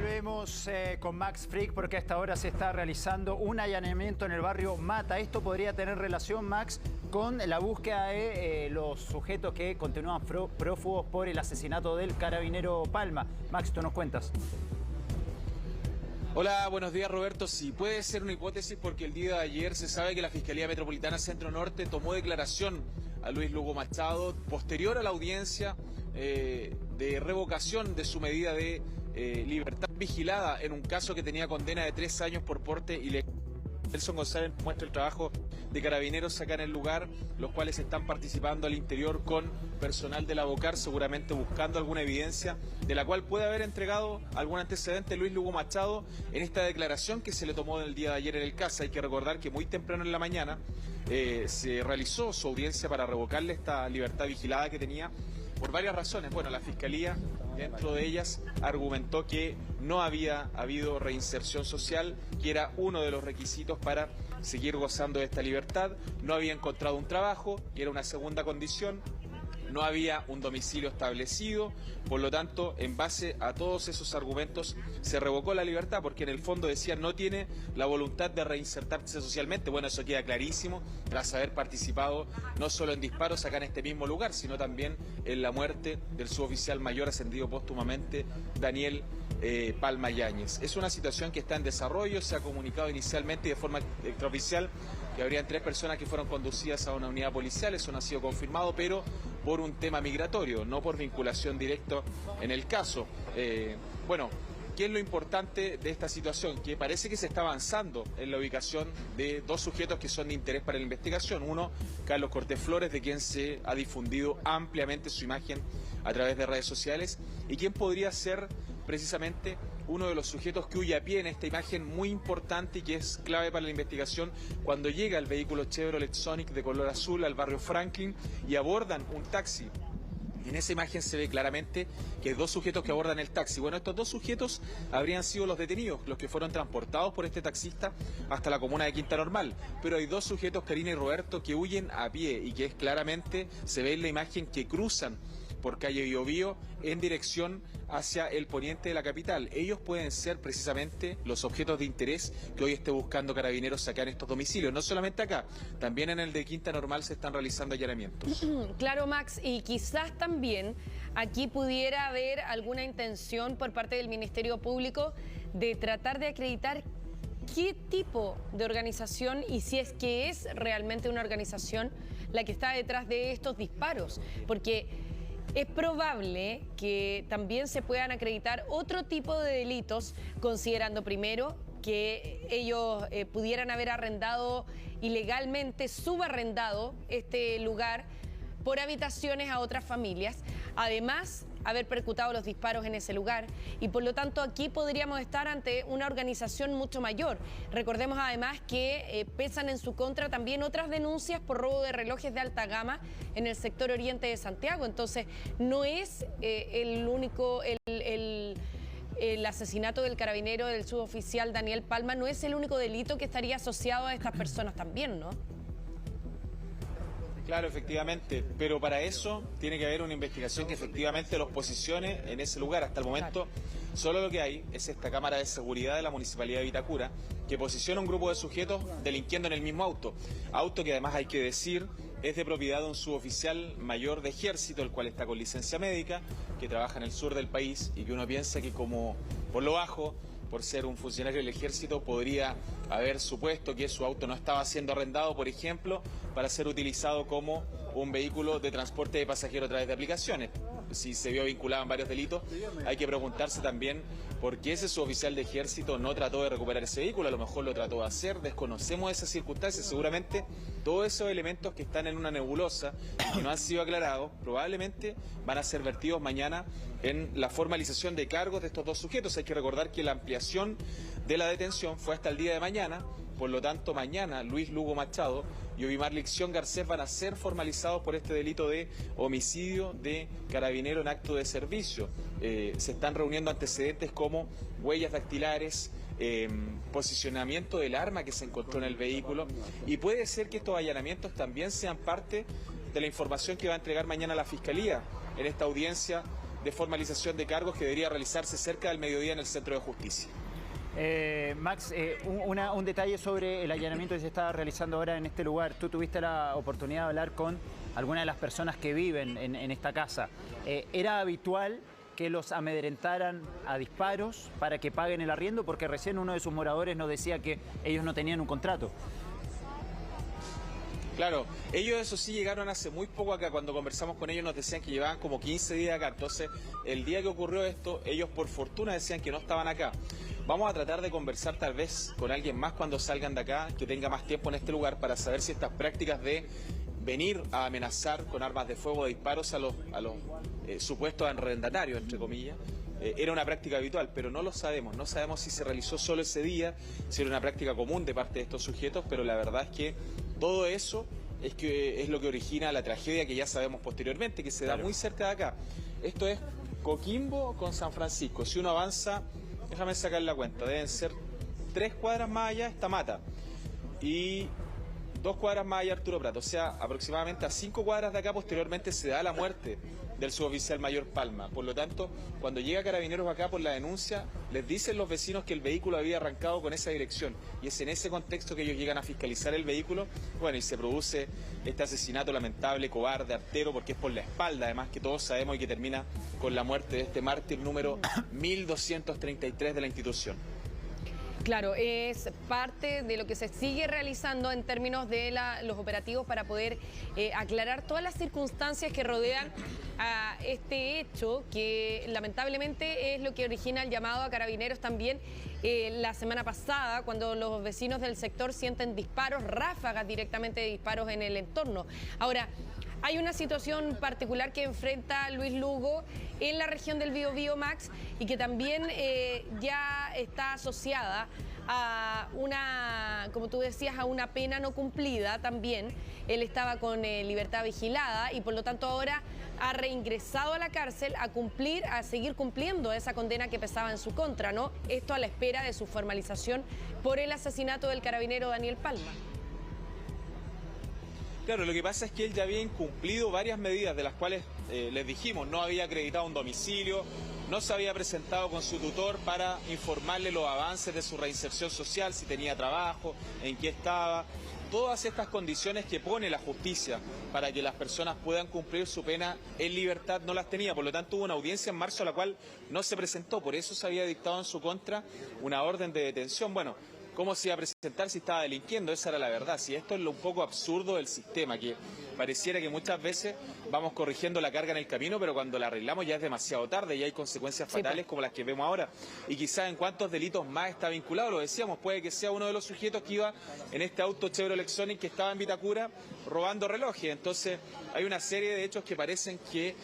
Volvemos con Max Frick porque a esta hora se está realizando un allanamiento en el barrio Mata. Esto podría tener relación, Max, con la búsqueda de los sujetos que continúan prófugos por el asesinato del carabinero Palma. Max, tú nos cuentas. Hola, buenos días, Roberto. Sí, puede ser una hipótesis porque el día de ayer se sabe que la Fiscalía Metropolitana Centro Norte tomó declaración a Luis Lugo Machado posterior a la audiencia de revocación de su medida de libertad vigilada en un caso que tenía condena de 3 años por porte ilegal. Nelson González muestra el trabajo de carabineros acá en el lugar, los cuales están participando al interior con personal de la BOCAR, seguramente buscando alguna evidencia de la cual puede haber entregado algún antecedente Luis Lugo Machado en esta declaración que se le tomó el día de ayer en el CAS. Hay que recordar que muy temprano en la mañana se realizó su audiencia para revocarle esta libertad vigilada que tenía por varias razones. Bueno, la Fiscalía, dentro de ellas, argumentó que no había habido reinserción social, que era uno de los requisitos para seguir gozando de esta libertad. No había encontrado un trabajo, que era una segunda condición. No había un domicilio establecido, por lo tanto, en base a todos esos argumentos, se revocó la libertad, porque en el fondo decía no tiene la voluntad de reinsertarse socialmente. Bueno, eso queda clarísimo tras haber participado no solo en disparos acá en este mismo lugar, sino también en la muerte del suboficial mayor ascendido póstumamente, Daniel Palma Yáñez. Es una situación que está en desarrollo, se ha comunicado inicialmente de forma extraoficial que habrían 3 personas que fueron conducidas a una unidad policial, eso no ha sido confirmado, pero por un tema migratorio, no por vinculación directa en el caso. Bueno, ¿qué es lo importante de esta situación? Que parece que se está avanzando en la ubicación de 2 sujetos que son de interés para la investigación. Uno, Carlos Cortés Flores, de quien se ha difundido ampliamente su imagen a través de redes sociales, y quien podría ser precisamente uno de los sujetos que huye a pie en esta imagen muy importante y que es clave para la investigación cuando llega el vehículo Chevrolet Sonic de color azul al barrio Franklin y abordan un taxi. En esa imagen se ve claramente que hay 2 sujetos que abordan el taxi. Bueno, estos 2 sujetos habrían sido los detenidos, los que fueron transportados por este taxista hasta la comuna de Quinta Normal. Pero hay 2 sujetos, Karina y Roberto, que huyen a pie y que es claramente, se ve en la imagen que cruzan por calle Biobío en dirección hacia el poniente de la capital. Ellos pueden ser precisamente los objetos de interés que hoy esté buscando Carabineros acá en estos domicilios. No solamente acá, también en el de Quinta Normal se están realizando allanamientos. Claro, Max, y quizás también aquí pudiera haber alguna intención por parte del Ministerio Público de tratar de acreditar qué tipo de organización y si es que es realmente una organización la que está detrás de estos disparos, porque es probable que también se puedan acreditar otro tipo de delitos, considerando primero que ellos pudieran haber arrendado ilegalmente, subarrendado este lugar por habitaciones a otras familias, además haber percutado los disparos en ese lugar, y por lo tanto aquí podríamos estar ante una organización mucho mayor. Recordemos además que pesan en su contra también otras denuncias por robo de relojes de alta gama en el sector oriente de Santiago. Entonces no es el único, el asesinato del carabinero del suboficial Daniel Palma no es el único delito que estaría asociado a estas personas también, ¿no? Claro, efectivamente, pero para eso tiene que haber una investigación que efectivamente los posicione en ese lugar. Hasta el momento, solo lo que hay es esta cámara de seguridad de la Municipalidad de Vitacura, que posiciona un grupo de sujetos delinquiendo en el mismo auto. Auto que además hay que decir es de propiedad de un suboficial mayor de ejército, el cual está con licencia médica, que trabaja en el sur del país y que uno piensa que como por lo bajo, por ser un funcionario del ejército, podría haber supuesto que su auto no estaba siendo arrendado, por ejemplo, para ser utilizado como un vehículo de transporte de pasajeros a través de aplicaciones. Si se vio vinculado en varios delitos, hay que preguntarse también por qué ese suboficial de ejército no trató de recuperar ese vehículo. A lo mejor lo trató de hacer, desconocemos esas circunstancias. Seguramente todos esos elementos que están en una nebulosa y que no han sido aclarados, probablemente van a ser vertidos mañana en la formalización de cargos de estos 2 sujetos. Hay que recordar que la ampliación de la detención fue hasta el día de mañana. Por lo tanto, mañana Luis Lugo Machado y Ovimar Licción Garcés van a ser formalizados por este delito de homicidio de carabinero en acto de servicio. Se están reuniendo antecedentes como huellas dactilares, posicionamiento del arma que se encontró en el vehículo, y puede ser que estos allanamientos también sean parte de la información que va a entregar mañana la Fiscalía en esta audiencia de formalización de cargos que debería realizarse cerca del mediodía en el Centro de Justicia. Max, un detalle sobre el allanamiento que se está realizando ahora en este lugar. Tú tuviste la oportunidad de hablar con algunas de las personas que viven en esta casa. ¿Era habitual que los amedrentaran a disparos para que paguen el arriendo? Porque recién uno de sus moradores nos decía que ellos no tenían un contrato. Claro, ellos eso sí llegaron hace muy poco acá. Cuando conversamos con ellos nos decían que llevaban como 15 días acá. Entonces, el día que ocurrió esto, ellos por fortuna decían que no estaban acá. Vamos a tratar de conversar tal vez con alguien más cuando salgan de acá, que tenga más tiempo en este lugar, para saber si estas prácticas de venir a amenazar con armas de fuego, de disparos a los supuestos arrendatarios, entre comillas, era una práctica habitual, pero no lo sabemos. No sabemos si se realizó solo ese día, si era una práctica común de parte de estos sujetos, pero la verdad es que todo eso es lo que origina la tragedia que ya sabemos posteriormente, que se da muy cerca de acá. Esto es Coquimbo con San Francisco. Si uno avanza, déjame sacar la cuenta, deben ser 3 cuadras más allá está Mata y 2 cuadras más allá Arturo Prat. O sea, aproximadamente a 5 cuadras de acá posteriormente se da la muerte del suboficial mayor Palma. Por lo tanto, cuando llega Carabineros acá por la denuncia, les dicen los vecinos que el vehículo había arrancado con esa dirección. Y es en ese contexto que ellos llegan a fiscalizar el vehículo. Bueno, y se produce este asesinato lamentable, cobarde, artero, porque es por la espalda, además, que todos sabemos, y que termina con la muerte de este mártir número 1233 de la institución. Claro, es parte de lo que se sigue realizando en términos de los operativos para poder aclarar todas las circunstancias que rodean a este hecho, que lamentablemente es lo que origina el llamado a Carabineros también la semana pasada, cuando los vecinos del sector sienten disparos, ráfagas directamente de disparos en el entorno. Ahora, hay una situación particular que enfrenta Luis Lugo en la región del Biobío, Max, y que también ya está asociada a una, como tú decías, a una pena no cumplida también. Él estaba con libertad vigilada y por lo tanto ahora ha reingresado a la cárcel a cumplir, a seguir cumpliendo esa condena que pesaba en su contra, ¿no? Esto a la espera de su formalización por el asesinato del carabinero Daniel Palma. Claro, lo que pasa es que él ya había incumplido varias medidas de las cuales les dijimos, no había acreditado un domicilio, no se había presentado con su tutor para informarle los avances de su reinserción social, si tenía trabajo, en qué estaba. Todas estas condiciones que pone la justicia para que las personas puedan cumplir su pena en libertad no las tenía. Por lo tanto, hubo una audiencia en marzo a la cual no se presentó. Por eso se había dictado en su contra una orden de detención. Bueno, ¿cómo se iba a presentar si estaba delinquiendo? Esa era la verdad. Si esto es lo un poco absurdo del sistema, que pareciera que muchas veces vamos corrigiendo la carga en el camino, pero cuando la arreglamos ya es demasiado tarde y hay consecuencias fatales como las que vemos ahora. Y quizás en cuántos delitos más está vinculado, lo decíamos, puede que sea uno de los sujetos que iba en este auto Chevrolet Sonic que estaba en Vitacura robando relojes. Entonces hay una serie de hechos que parecen que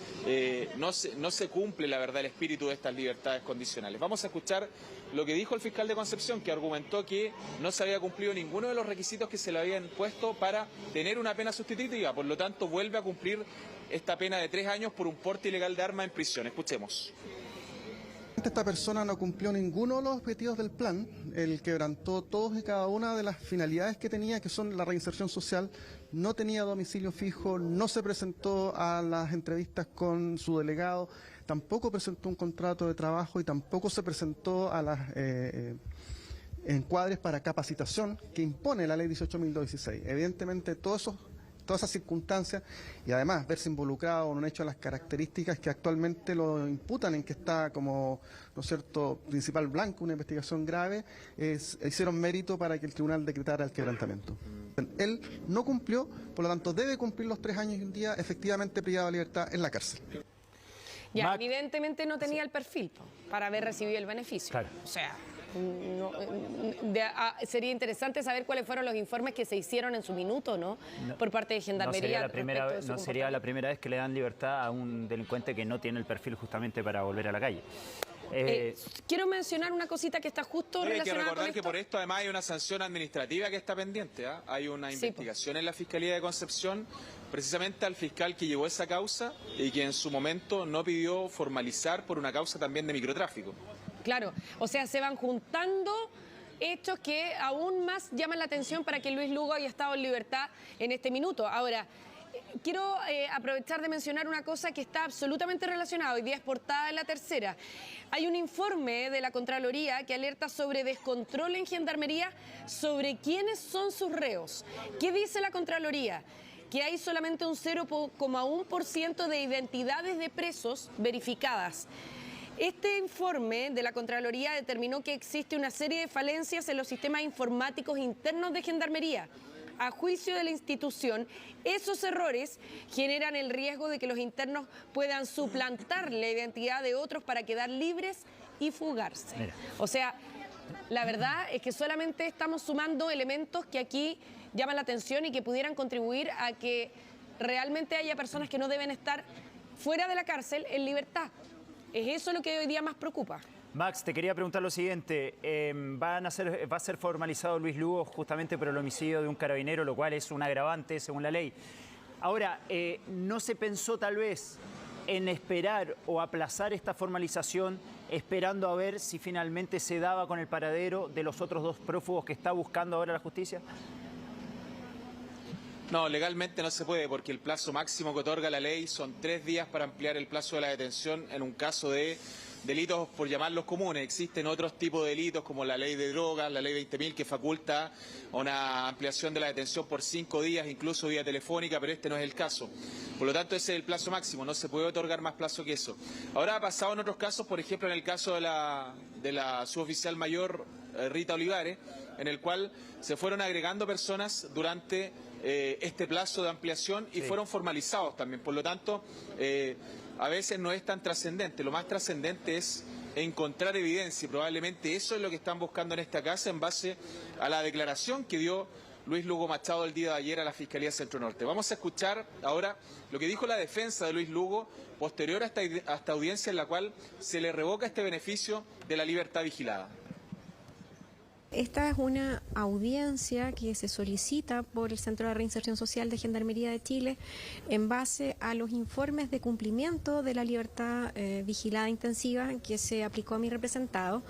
no se cumple, la verdad, el espíritu de estas libertades condicionales. Vamos a escuchar lo que dijo el fiscal de Concepción, que argumentó que no se había cumplido ninguno de los requisitos que se le habían puesto para tener una pena sustitutiva. Por lo tanto, vuelve a cumplir esta pena de 3 años por un porte ilegal de arma en prisión. Escuchemos. Esta persona no cumplió ninguno de los objetivos del plan. Él quebrantó todos y cada una de las finalidades que tenía, que son la reinserción social. No tenía domicilio fijo, no se presentó a las entrevistas con su delegado, tampoco presentó un contrato de trabajo y tampoco se presentó a las encuadres para capacitación que impone la ley 18.216. Evidentemente, todas esas circunstancias y además verse involucrado en un hecho de las características que actualmente lo imputan en que está como, ¿no es cierto?, principal blanco, una investigación grave, hicieron mérito para que el tribunal decretara el quebrantamiento. Él no cumplió, por lo tanto debe cumplir los 3 años y un día efectivamente privado de libertad en la cárcel. Ya, evidentemente no tenía el perfil para haber recibido el beneficio. Claro. O sea, sería interesante saber cuáles fueron los informes que se hicieron en su minuto, ¿no? Por parte de Gendarmería. No sería la primera vez que le dan libertad a un delincuente que no tiene el perfil justamente para volver a la calle. Quiero mencionar una cosita que está justo relacionada con esto. Hay que recordar que por esto además hay una sanción administrativa que está pendiente. Hay una investigación en la Fiscalía de Concepción precisamente al fiscal que llevó esa causa y que en su momento no pidió formalizar por una causa también de microtráfico. Claro, o sea, se van juntando hechos que aún más llaman la atención para que Luis Lugo haya estado en libertad en este minuto. Ahora, quiero aprovechar de mencionar una cosa que está absolutamente relacionada. Hoy día es portada en La Tercera. Hay un informe de la Contraloría que alerta sobre descontrol en Gendarmería sobre quiénes son sus reos. ¿Qué dice la Contraloría? Que hay solamente un 0,1% de identidades de presos verificadas. Este informe de la Contraloría determinó que existe una serie de falencias en los sistemas informáticos internos de Gendarmería. A juicio de la institución, esos errores generan el riesgo de que los internos puedan suplantar la identidad de otros para quedar libres y fugarse. Mira. O sea, la verdad es que solamente estamos sumando elementos que aquí llaman la atención y que pudieran contribuir a que realmente haya personas que no deben estar fuera de la cárcel en libertad. Es eso lo que hoy día más preocupa. Max, te quería preguntar lo siguiente. Va a ser formalizado Luis Lugo justamente por el homicidio de un carabinero, lo cual es un agravante según la ley. Ahora, ¿no se pensó tal vez en esperar o aplazar esta formalización esperando a ver si finalmente se daba con el paradero de los otros dos prófugos que está buscando ahora la justicia? No, legalmente no se puede porque el plazo máximo que otorga la ley son 3 días para ampliar el plazo de la detención en un caso de delitos, por llamarlos comunes. Existen otros tipos de delitos como la ley de drogas, la ley 20.000, que faculta una ampliación de la detención por 5 días, incluso vía telefónica, pero este no es el caso. Por lo tanto, ese es el plazo máximo, no se puede otorgar más plazo que eso. Ahora ha pasado en otros casos, por ejemplo, en el caso de la suboficial mayor Rita Olivares, en el cual se fueron agregando personas durante este plazo de ampliación y fueron formalizados también. Por lo tanto, a veces no es tan trascendente. Lo más trascendente es encontrar evidencia y probablemente eso es lo que están buscando en esta casa en base a la declaración que dio Luis Lugo Machado el día de ayer a la Fiscalía Centro Norte. Vamos a escuchar ahora lo que dijo la defensa de Luis Lugo posterior a esta audiencia en la cual se le revoca este beneficio de la libertad vigilada. Esta es una audiencia que se solicita por el Centro de Reinserción Social de Gendarmería de Chile en base a los informes de cumplimiento de la libertad vigilada intensiva que se aplicó a mi representado.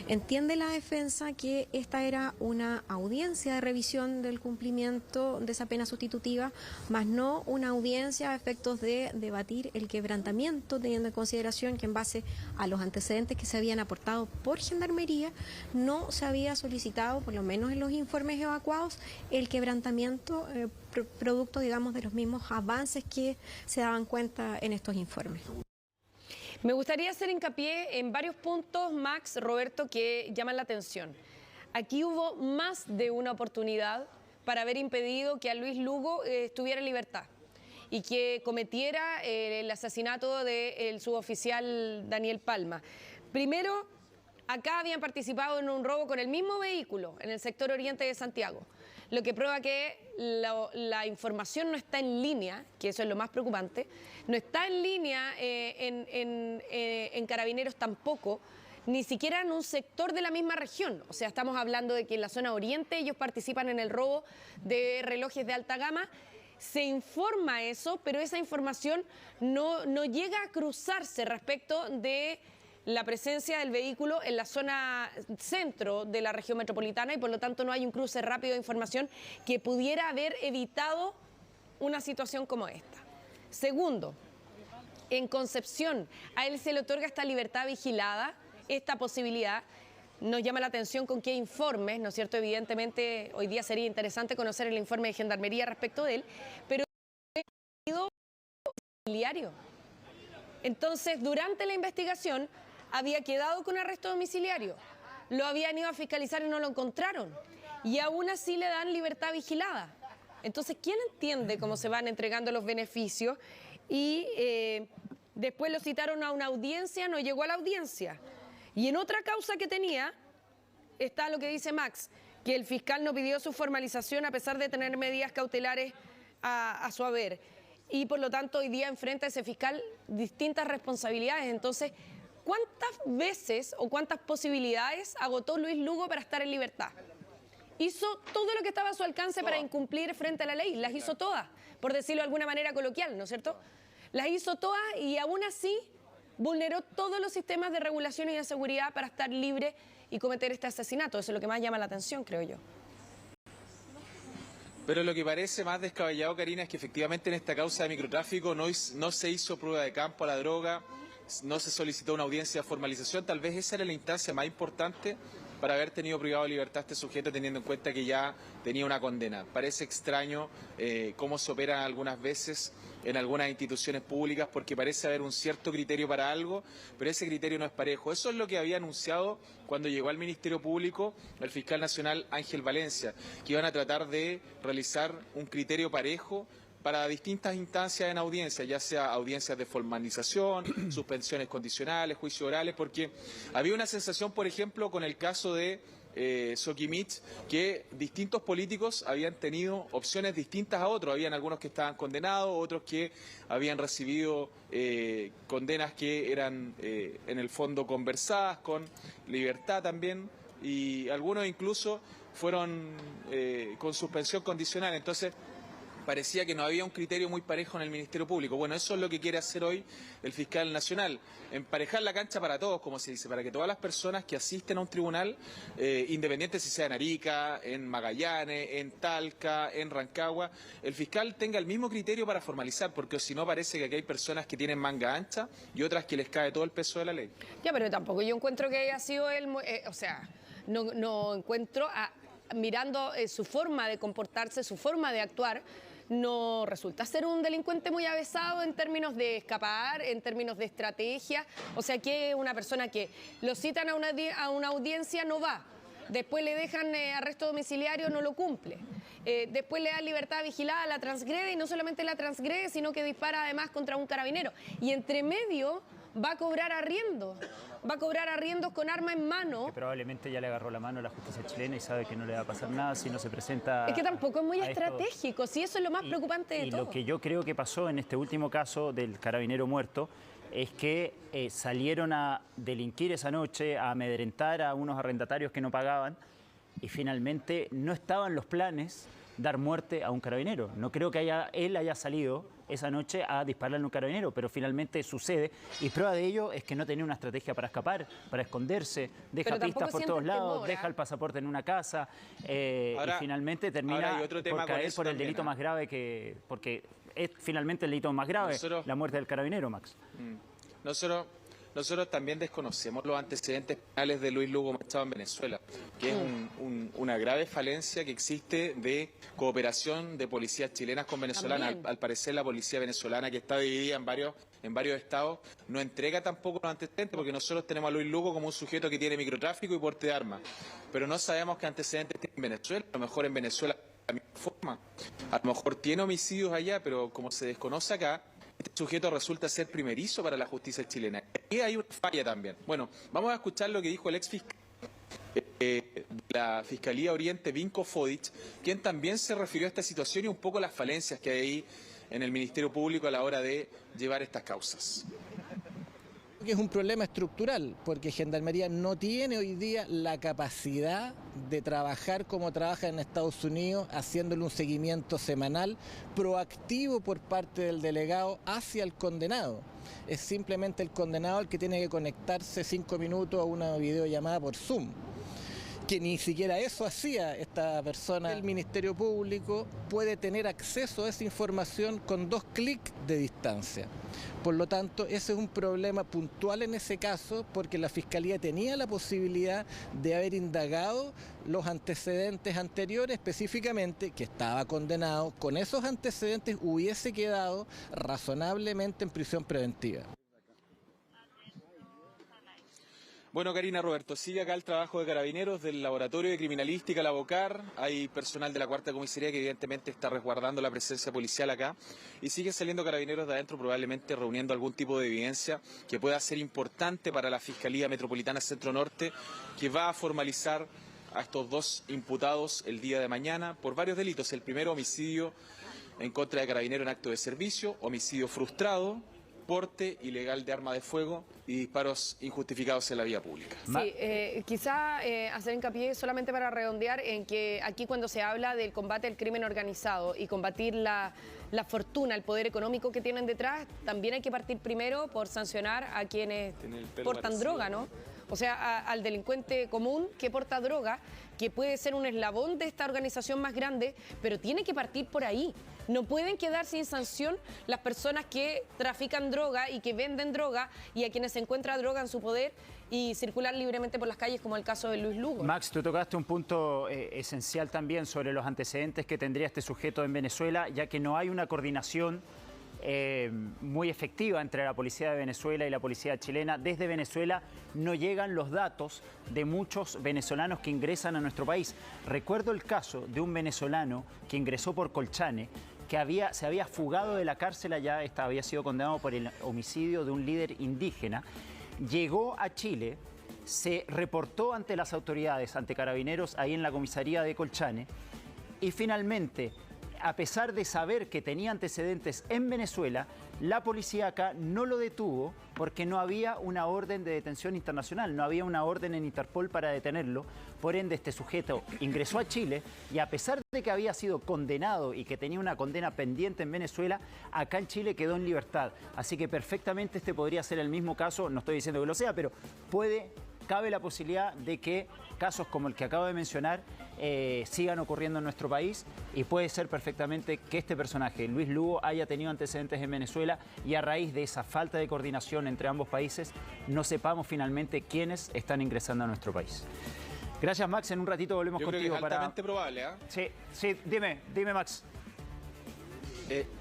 Entiende la defensa que esta era una audiencia de revisión del cumplimiento de esa pena sustitutiva, más no una audiencia a efectos de debatir el quebrantamiento, teniendo en consideración que en base a los antecedentes que se habían aportado por Gendarmería no se había solicitado, por lo menos en los informes evacuados, el quebrantamiento producto, digamos, de los mismos avances que se daban cuenta en estos informes. Me gustaría hacer hincapié en varios puntos, Max, Roberto, que llaman la atención. Aquí hubo más de una oportunidad para haber impedido que a Luis Lugo estuviera en libertad y que cometiera el asesinato del suboficial Daniel Palma. Primero, acá habían participado en un robo con el mismo vehículo en el sector oriente de Santiago, lo que prueba que la información no está en línea, que eso es lo más preocupante, no está en línea en Carabineros tampoco, ni siquiera en un sector de la misma región. O sea, estamos hablando de que en la zona oriente ellos participan en el robo de relojes de alta gama. Se informa eso, pero esa información no llega a cruzarse respecto de la presencia del vehículo en la zona centro de la región metropolitana y por lo tanto no hay un cruce rápido de información que pudiera haber evitado una situación como esta. Segundo, en Concepción a él se le otorga esta libertad vigilada, esta posibilidad. Nos llama la atención con qué informes, ¿no es cierto? Evidentemente hoy día sería interesante conocer el informe de Gendarmería respecto de él, pero domiciliario. Entonces, durante la investigación había quedado con arresto domiciliario, lo habían ido a fiscalizar y no lo encontraron, y aún así le dan libertad vigilada. Entonces, ¿quién entiende cómo se van entregando los beneficios? Y después lo citaron a una audiencia, no llegó a la audiencia. Y en otra causa que tenía, está lo que dice Max, que el fiscal no pidió su formalización a pesar de tener medidas cautelares a su haber. Y por lo tanto hoy día enfrenta a ese fiscal distintas responsabilidades. Entonces, ¿cuántas veces o cuántas posibilidades agotó Luis Lugo para estar en libertad? Hizo todo lo que estaba a su alcance para incumplir frente a la ley, las hizo todas, por decirlo de alguna manera coloquial, ¿no es cierto? Las hizo todas y aún así vulneró todos los sistemas de regulación y de seguridad para estar libre y cometer este asesinato. Eso es lo que más llama la atención, creo yo. Pero lo que parece más descabellado, Karina, es que efectivamente en esta causa de microtráfico no se hizo prueba de campo a la droga, no se solicitó una audiencia de formalización. Tal vez esa era la instancia más importante para haber tenido privado de libertad a este sujeto, teniendo en cuenta que ya tenía una condena. Parece extraño cómo se opera algunas veces en algunas instituciones públicas, porque parece haber un cierto criterio para algo, pero ese criterio no es parejo. Eso es lo que había anunciado cuando llegó al Ministerio Público el fiscal nacional Ángel Valencia, que iban a tratar de realizar un criterio parejo para distintas instancias en audiencia, ya sea audiencias de formalización, suspensiones condicionales, juicios orales, porque había una sensación, por ejemplo, con el caso de Soquimich, que distintos políticos habían tenido opciones distintas a otros. Habían algunos que estaban condenados, otros que habían recibido condenas que eran en el fondo conversadas, con libertad también, y algunos incluso fueron con suspensión condicional. Entonces, parecía que no había un criterio muy parejo en el Ministerio Público. Bueno, eso es lo que quiere hacer hoy el fiscal nacional, emparejar la cancha para todos, como se dice, para que todas las personas que asisten a un tribunal, independiente si sea en Arica, en Magallanes, en Talca, en Rancagua, el fiscal tenga el mismo criterio para formalizar, porque si no parece que aquí hay personas que tienen manga ancha y otras que les cae todo el peso de la ley. Ya, pero tampoco yo encuentro que haya sido él, o sea, no encuentro, mirando su forma de comportarse, su forma de actuar, no resulta ser un delincuente muy avesado en términos de escapar, en términos de estrategia. O sea, que una persona que lo citan a una audiencia no va, después le dejan arresto domiciliario, no lo cumple, después le dan libertad vigilada, la transgrede, y no solamente la transgrede, sino que dispara además contra un carabinero. Y entre medio va a cobrar arriendos con arma en mano. Que probablemente ya le agarró la mano a la justicia chilena y sabe que no le va a pasar nada si no se presenta. Es que tampoco es muy estratégico, si eso es lo más preocupante de todo. Y lo que yo creo que pasó en este último caso del carabinero muerto es que salieron a delinquir esa noche, a amedrentar a unos arrendatarios que no pagaban, y finalmente no estaban los planes dar muerte a un carabinero. No creo que él haya salido esa noche a dispararle a un carabinero, pero finalmente sucede, y prueba de ello es que no tenía una estrategia para escapar, para esconderse, deja pistas por todos lados, deja el pasaporte en una casa, y finalmente termina por caer por el delito más grave, porque es finalmente el delito más grave, la muerte del carabinero, Max. Nosotros también desconocemos los antecedentes penales de Luis Lugo Machado en Venezuela, que es una grave falencia que existe de cooperación de policías chilenas con venezolanas. Al parecer la policía venezolana, que está dividida en varios estados, no entrega tampoco los antecedentes, porque nosotros tenemos a Luis Lugo como un sujeto que tiene microtráfico y porte de armas, pero no sabemos qué antecedentes tiene en Venezuela. A lo mejor en Venezuela de la misma forma, a lo mejor tiene homicidios allá, pero como se desconoce acá, este sujeto resulta ser primerizo para la justicia chilena. Y hay una falla también. Bueno, vamos a escuchar lo que dijo el ex fiscal de la Fiscalía Oriente, Vinko Fodic, quien también se refirió a esta situación y un poco las falencias que hay ahí en el Ministerio Público a la hora de llevar estas causas. Que es un problema estructural, porque Gendarmería no tiene hoy día la capacidad de trabajar como trabaja en Estados Unidos, haciéndole un seguimiento semanal proactivo por parte del delegado hacia el condenado. Es simplemente el condenado el que tiene que conectarse 5 minutos a una videollamada por Zoom, que ni siquiera eso hacía esta persona. El Ministerio Público puede tener acceso a esa información con 2 clics de distancia. Por lo tanto, ese es un problema puntual en ese caso, porque la Fiscalía tenía la posibilidad de haber indagado los antecedentes anteriores, específicamente que estaba condenado. Con esos antecedentes hubiese quedado razonablemente en prisión preventiva. Bueno, Karina, Roberto, sigue acá el trabajo de Carabineros, del Laboratorio de Criminalística, la BOCAR. Hay personal de la Cuarta Comisaría que evidentemente está resguardando la presencia policial acá. Y sigue saliendo Carabineros de adentro, probablemente reuniendo algún tipo de evidencia que pueda ser importante para la Fiscalía Metropolitana Centro Norte, que va a formalizar a estos 2 imputados el día de mañana por varios delitos. El primero, homicidio en contra de Carabineros en acto de servicio, homicidio frustrado, porte ilegal de arma de fuego y disparos injustificados en la vía pública. Sí, quizá hacer hincapié solamente para redondear en que aquí cuando se habla del combate al crimen organizado y combatir la fortuna, el poder económico que tienen detrás, también hay que partir primero por sancionar a quienes portan droga, ¿no? o sea, al delincuente común que porta droga, que puede ser un eslabón de esta organización más grande, pero tiene que partir por ahí. No pueden quedar sin sanción las personas que trafican droga y que venden droga y a quienes se encuentra droga en su poder y circular libremente por las calles, como el caso de Luis Lugo. Max, tú tocaste un punto esencial también sobre los antecedentes que tendría este sujeto en Venezuela, ya que no hay una coordinación muy efectiva entre la policía de Venezuela y la policía chilena. Desde Venezuela no llegan los datos de muchos venezolanos que ingresan a nuestro país. Recuerdo el caso de un venezolano que ingresó por Colchane, que se había fugado de la cárcel allá, había sido condenado por el homicidio de un líder indígena, llegó a Chile, se reportó ante las autoridades, ante carabineros ahí en la comisaría de Colchane, y finalmente, a pesar de saber que tenía antecedentes en Venezuela, la policía acá no lo detuvo porque no había una orden de detención internacional, no había una orden en Interpol para detenerlo. Por ende, este sujeto ingresó a Chile y a pesar de que había sido condenado y que tenía una condena pendiente en Venezuela, acá en Chile quedó en libertad. Así que perfectamente este podría ser el mismo caso, no estoy diciendo que lo sea, pero cabe la posibilidad de que casos como el que acabo de mencionar sigan ocurriendo en nuestro país y puede ser perfectamente que este personaje, Luis Lugo, haya tenido antecedentes en Venezuela y a raíz de esa falta de coordinación entre ambos países no sepamos finalmente quiénes están ingresando a nuestro país. Gracias, Max. En un ratito volvemos Yo creo contigo. que es altamente probable, ¿eh? Sí, dime, Max.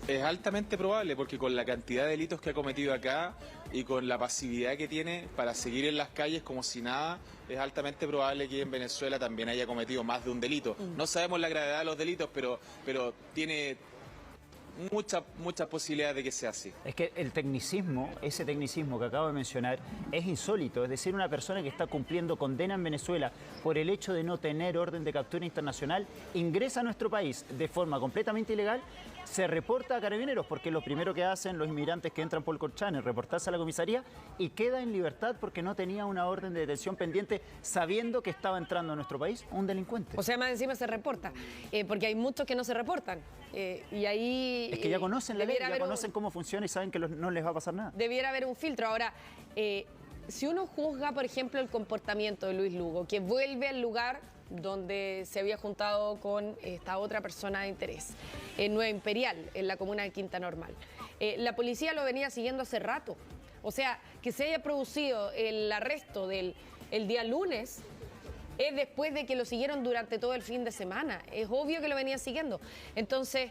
Es altamente probable porque con la cantidad de delitos que ha cometido acá y con la pasividad que tiene para seguir en las calles como si nada, es altamente probable que en Venezuela también haya cometido más de un delito. No sabemos la gravedad de los delitos, pero tiene muchas posibilidades de que sea así. Es que el tecnicismo, ese tecnicismo que acabo de mencionar, es insólito. Es decir, una persona que está cumpliendo condena en Venezuela por el hecho de no tener orden de captura internacional, ingresa a nuestro país de forma completamente ilegal, se reporta a Carabineros, porque lo primero que hacen los inmigrantes que entran por Colchane es reportarse a la comisaría y queda en libertad porque no tenía una orden de detención pendiente sabiendo que estaba entrando a nuestro país un delincuente. O sea, más encima se reporta, porque hay muchos que no se reportan. Y ahí... Es que ya conocen la ley, ya conocen cómo funciona y saben que no les va a pasar nada. Debiera haber un filtro. Ahora, si uno juzga, por ejemplo, el comportamiento de Luis Lugo, que vuelve al lugar donde se había juntado con esta otra persona de interés, en Nueva Imperial, en la comuna de Quinta Normal. La policía lo venía siguiendo hace rato. O sea, que se haya producido el arresto el día lunes es después de que lo siguieron durante todo el fin de semana. Es obvio que lo venían siguiendo. Entonces,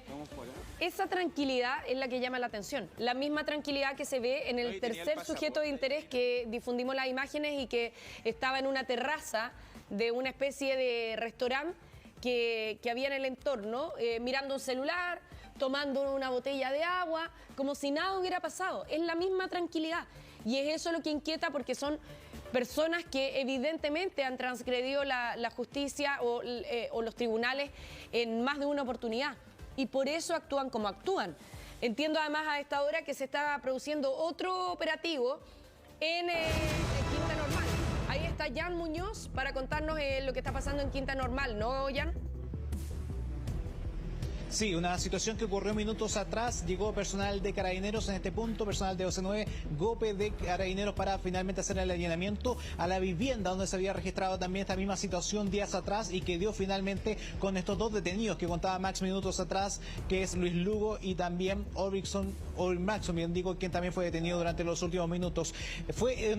esa tranquilidad es la que llama la atención. La misma tranquilidad que se ve en el tercer sujeto de interés que difundimos las imágenes y que estaba en una terraza de una especie de restaurante que había en el entorno, mirando un celular, tomando una botella de agua, como si nada hubiera pasado. Es la misma tranquilidad. Y es eso lo que inquieta porque son personas que evidentemente han transgredido la justicia o los tribunales en más de una oportunidad. Y por eso actúan como actúan. Entiendo además a esta hora que se está produciendo otro operativo en Quinta Normal. Ahí está Jan Muñoz para contarnos lo que está pasando en Quinta Normal, ¿no, Jan? Sí, una situación que ocurrió minutos atrás. Llegó personal de Carabineros en este punto, personal de OC9, GOPE de Carabineros para finalmente hacer el allanamiento a la vivienda donde se había registrado también esta misma situación días atrás y que dio finalmente con estos dos detenidos que contaba Max minutos atrás, que es Luis Lugo y también Maxon, bien digo, quien también fue detenido durante los últimos minutos. Fue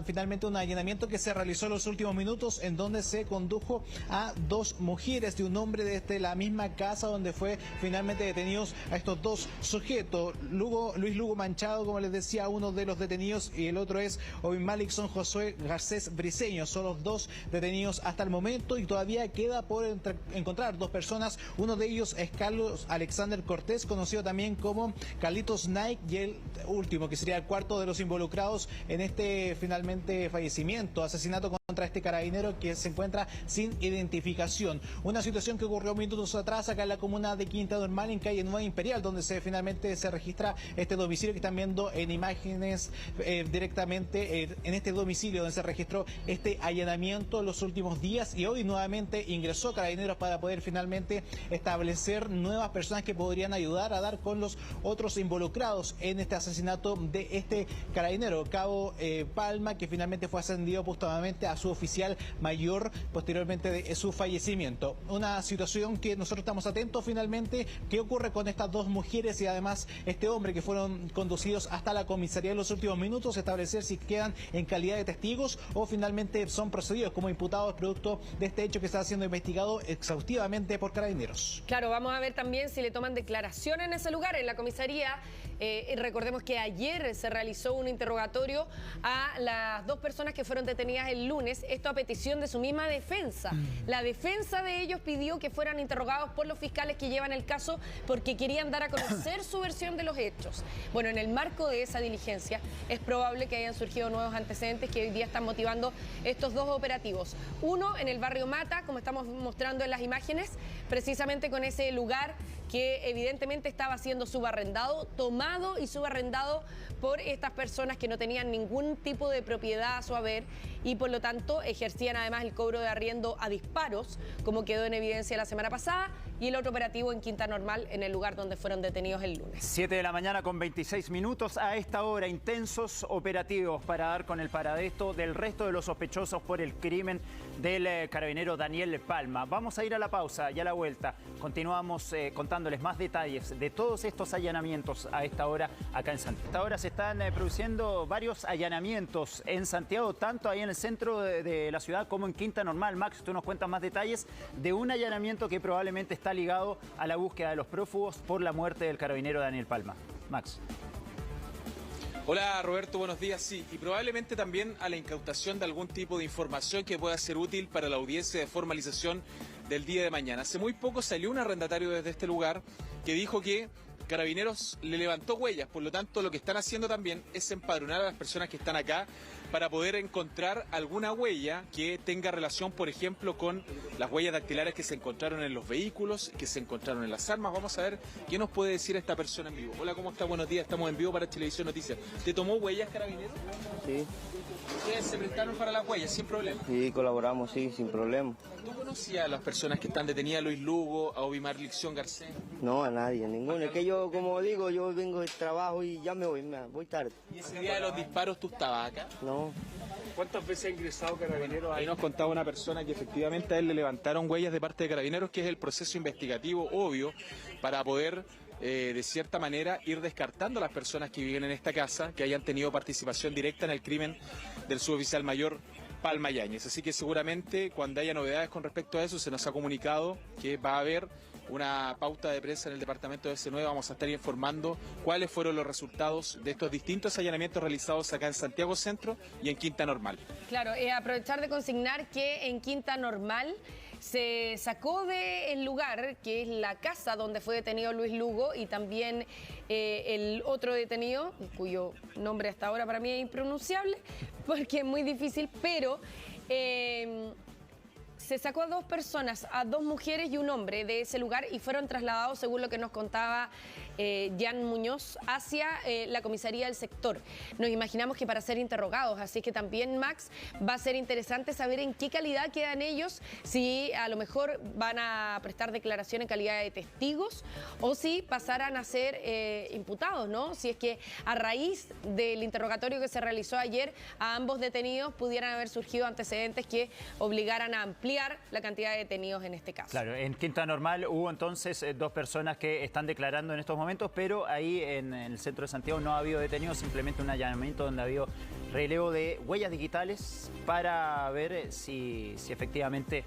finalmente un allanamiento que se realizó en los últimos minutos en donde se condujo a dos mujeres de un hombre desde la misma casa donde fue finalmente detenidos a estos dos sujetos. Luis Lugo Manchado, como les decía, uno de los detenidos, y el otro es Obimalikson Josué Garcés Briceño. Son los dos detenidos hasta el momento y todavía queda por encontrar dos personas. Uno de ellos es Carlos Alexander Cortés, conocido también como Carlitos Nike, y el último, que sería el cuarto de los involucrados en este finalmente fallecimiento, asesinato contra este carabinero que se encuentra sin identificación. Una situación que ocurrió minutos atrás acá en la comuna de Quinta Normal, en calle Nueva Imperial, donde finalmente se registra este domicilio que están viendo en imágenes directamente en este domicilio donde se registró este allanamiento en los últimos días, y hoy nuevamente ingresó Carabineros para poder finalmente establecer nuevas personas que podrían ayudar a dar con los otros involucrados involucrados en este asesinato de este carabinero, Cabo Palma, que finalmente fue ascendido póstumamente a su oficial mayor posteriormente de su fallecimiento. Una situación que nosotros estamos atentos finalmente, qué ocurre con estas dos mujeres y además este hombre que fueron conducidos hasta la comisaría en los últimos minutos, establecer si quedan en calidad de testigos o finalmente son procedidos como imputados producto de este hecho que está siendo investigado exhaustivamente por Carabineros. Claro, vamos a ver también si le toman declaración en ese lugar, en la comisaría. Recordemos que ayer se realizó un interrogatorio a las dos personas que fueron detenidas el lunes, esto a petición de su misma defensa. La defensa de ellos pidió que fueran interrogados por los fiscales que llevan el caso porque querían dar a conocer su versión de los hechos. Bueno, en el marco de esa diligencia es probable que hayan surgido nuevos antecedentes que hoy día están motivando estos dos operativos. Uno en el barrio Mata, como estamos mostrando en las imágenes, precisamente con ese lugar que evidentemente estaba siendo subarrendado, tomado y subarrendado por estas personas que no tenían ningún tipo de propiedad a su haber y por lo tanto ejercían además el cobro de arriendo a disparos, como quedó en evidencia la semana pasada, y el otro operativo en Quinta Normal, en el lugar donde fueron detenidos el lunes. 7 de la mañana con 26 minutos. A esta hora, intensos operativos para dar con el paradesto del resto de los sospechosos por el crimen del carabinero Daniel Palma. Vamos a ir a la pausa y a la vuelta continuamos contándoles más detalles de todos estos allanamientos a esta hora acá en Santiago. A esta hora se están produciendo varios allanamientos en Santiago, tanto ahí en el centro de la ciudad como en Quinta Normal. Max, tú nos cuentas más detalles de un allanamiento que probablemente está ligado a la búsqueda de los prófugos por la muerte del carabinero Daniel Palma. Max. Hola Roberto, buenos días. Sí, y probablemente también a la incautación de algún tipo de información que pueda ser útil para la audiencia de formalización del día de mañana. Hace muy poco salió un arrendatario desde este lugar que dijo que Carabineros le levantó huellas, por lo tanto lo que están haciendo también es empadronar a las personas que están acá para poder encontrar alguna huella que tenga relación, por ejemplo, con las huellas dactilares que se encontraron en los vehículos, que se encontraron en las armas. Vamos a ver qué nos puede decir esta persona en vivo. Hola, ¿cómo está? Buenos días, estamos en vivo para Televisión Noticias. ¿Te tomó huellas, Carabineros? Sí. ¿Ustedes se prestaron para las huellas sin problema? Sí, colaboramos, sí, sin problema. ¿Tú conocías a las personas que están detenidas, a Luis Lugo, a Obimar Licción Garcés? No, a nadie, a ninguno. Es que yo, como digo, yo vengo del trabajo y ya me voy tarde. ¿Y ese día de los disparos tú estabas acá? No. ¿Cuántas veces ha ingresado Carabineros? Ahí nos contaba una persona que efectivamente a él le levantaron huellas de parte de Carabineros, que es el proceso investigativo obvio para poder de cierta manera ir descartando a las personas que viven en esta casa, que hayan tenido participación directa en el crimen del suboficial mayor Palma Yáñez. Así que seguramente cuando haya novedades con respecto a eso se nos ha comunicado que va a haber una pauta de prensa en el departamento de S9. Vamos a estar informando cuáles fueron los resultados de estos distintos allanamientos realizados acá en Santiago Centro y en Quinta Normal. Claro, aprovechar de consignar que en Quinta Normal se sacó del lugar, que es la casa donde fue detenido Luis Lugo, y también el otro detenido, cuyo nombre hasta ahora para mí es impronunciable, porque es muy difícil, pero se sacó a dos personas, a dos mujeres y un hombre de ese lugar y fueron trasladados, según lo que nos contaba Jan Muñoz, hacia la comisaría del sector. Nos imaginamos que para ser interrogados, así que también, Max, va a ser interesante saber en qué calidad quedan ellos, si a lo mejor van a prestar declaración en calidad de testigos o si pasarán a ser imputados, ¿no? Si es que a raíz del interrogatorio que se realizó ayer a ambos detenidos pudieran haber surgido antecedentes que obligaran a ampliar la cantidad de detenidos en este caso. Claro, en Quinta Normal hubo entonces dos personas que están declarando en estos momentos, pero ahí en el centro de Santiago no ha habido detenidos, simplemente un allanamiento donde ha habido relevo de huellas digitales para ver si efectivamente